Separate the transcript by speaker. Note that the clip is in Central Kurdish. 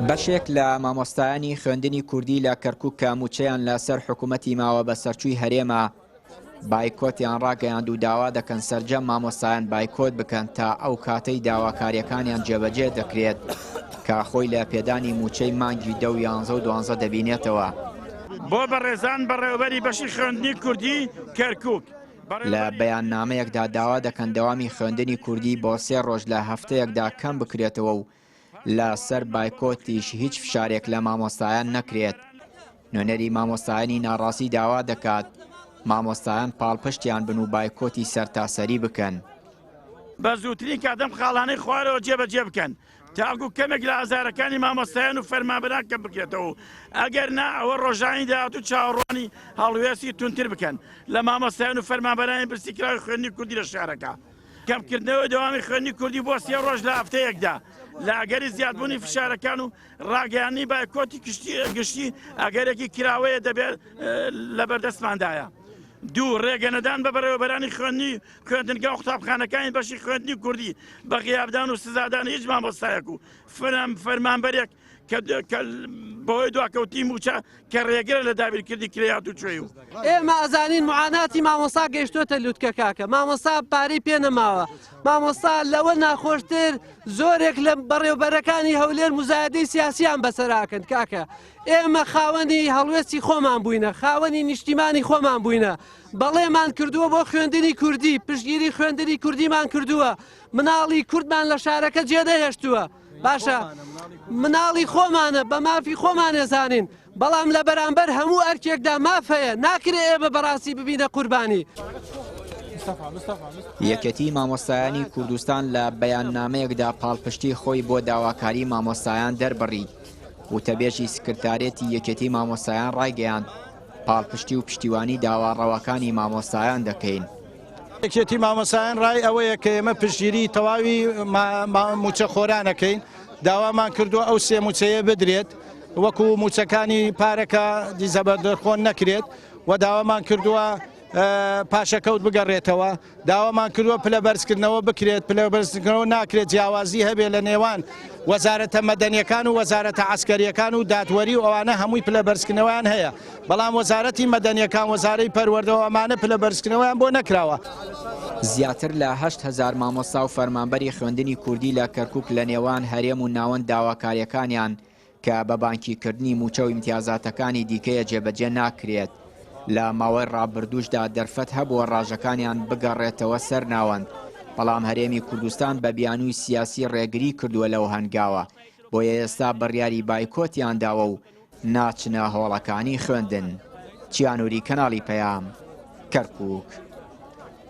Speaker 1: بەشێک لە مامۆستایانی خوێندنی کوردی لە کەرکووک کە موچەیان لەسەر حکوومەتی ماوە بە سەرچووی هەرێمە بایکۆتیان ڕاگەیاند و داوا دەکەن سەرجەم مامۆستایان بایکۆت بکەن تا ئەو کاتەی داواکاریەکانیان جێبەجێ دەکرێت کە خۆی لە پێدانی موچەی مانگی 10 و 11 و 12 دەبینێتەوە.
Speaker 2: بۆ بەڕێزان بەڕێوەبەری بەشی خوێندنی کوردی کەرکووک
Speaker 1: لە بەیاننامەیەکدا داوا دەکەن دەوامی خوێندنی کوردی بۆ 3 ڕۆژ لە هەفتەیەکدا کەم بکرێتەوە و لە سەر بایکۆتیش هیچ فشارێک لە مامۆستایان نەکرێت. نوێنەری مامۆستایانی ناڕاستی داوا دەکات مامۆستایان پاڵپشتیان بن و بایکۆتی سەرتاسەری بکەن.
Speaker 2: بە زووترین کاتەم خاڵانەی خوارەوە جێبەجێ بکەن تاکو کەمێک لە ئازارەکانی مامۆستایان و فەرمانبەران کەم بکرێتەوە. ئەگەر نا ئەوە ڕۆژانی داهات و چاوەڕوانی هەڵوێستی تونتر بکەن لە مامۆستایان و فەرمانبەرانی برسیکراوی خوێندنی کوردی لە شارەکە. کەمکردنەوەی دەوامی خوێندنی کوردی بۆ 3 ڕۆژ لە هەفتەیەکدا لە ئەگەری زیادبوونی فشارەکان و ڕاگەیاندنی بایکۆتی گشتی ئەگەرێکی کراوەیە دەبێت لە بەردەستماندایە. 2 ڕێگەنەدان بە بەڕێوەبەرانی خوێندنگا و قوتابخانەکانی بەشی خوێندنی کوردی بە غیابدان و سزادان هیچ مامۆستایەک و فەرمانبەرێک کە بەهۆی دواکەوتی موچە کە ڕێگرە لە دابیرکردی کرێات و کوێی و
Speaker 3: ئێمە ئەزانین معاناتی مامۆستا گەیشتۆتە لووتکە کاکە مامۆستا پارەی پێ نەماوە مامۆستا لەوە ناخۆشتر زۆرێک لە بەڕێوەبەرەکانی هەولێر مزایدەی سیاسیان بەسەراکەن کاکە ئێمە خاوەنی هەڵوێستی خۆمان بووینە خاوەنی نیشتیمانی خۆمان بووینە بەڵێمان کردووە بۆ خوێندنی کوردی پشتگیری خوێندنی کوردیمان کردووە مناڵی کوردمان لە شارەکە جێدەهێشتووە باشە مناڵی خۆمانە بە مافی خۆمان ێزانین بەڵام لە بەرامبەر هەموو ئەرکێکدا مافەیە ناکرێ ئێمە بەڕاستی ببینە قوربانی.
Speaker 1: یەکەتی مامۆستایانی کوردستان لە بەیاننامەیەکدا پاڵپشتی خۆی بۆ داواکاری مامۆستایان دەربڕی وتەبێژی سکرتارێتی یەکەتی مامۆستایان ڕایگەیاند پاڵپشتی و پشتیوانی داواڕەوەکانی مامۆستایان دەکەین.
Speaker 4: یەکێتی مامۆستایان ڕای ئەوەیە کە ئێمە پشتگیری تەواوی موچە خۆرانەکەین داوامان کردووە ئەو 3 موچەیە بدرێت وەکو موچەکانی پارەکە دیزەبەردەرخۆن نەکرێت و داوامان کردووە پاشەکەوت بگەڕێتەوە داوامان کردووە پلە بەرزکردنەوە بکرێت پلە بەرزکردنەوە ناکرێت جیاوازی هەبێت لە نێوان وەزارەتە مەدەنیەکان و وەزارەتە عەسکەریەکان و دادوەری و ئەوانە هەمووی پلە بەرزکردنەوەیان هەیە بەڵام وەزارەتی مەدەنیەکان وەزارەی پەروەردەوە ئەمانە پلە بەرزکردنەوەیان بۆ نەکراوە.
Speaker 1: زیاتر لە 8,000 مامۆستا و فەرمانبەری خوێندنی کوردی لە کەرکووک لە نێوان هەرێم و ناوەند داواکاریەکانیان کە بە بانکیکردنی موچە و ئیمتیازاتەکانی دیکەیە جێبەجێ ناکرێت لە ماوەی ڕابردووشدا دەرفەت هەبووە ڕاژەکانیان بگەڕێتەوە سەر ناوەند بەڵام هەرێمی کوردستان بە بیانووی سیاسی ڕێگری کردووە لەو هەنگاوە بۆیە ئێستا بڕیاری بایکۆتیان داوە و ناچنە هۆڵەکانی خوێندن. چیانووری کەناڵی پەیام کەرکووک.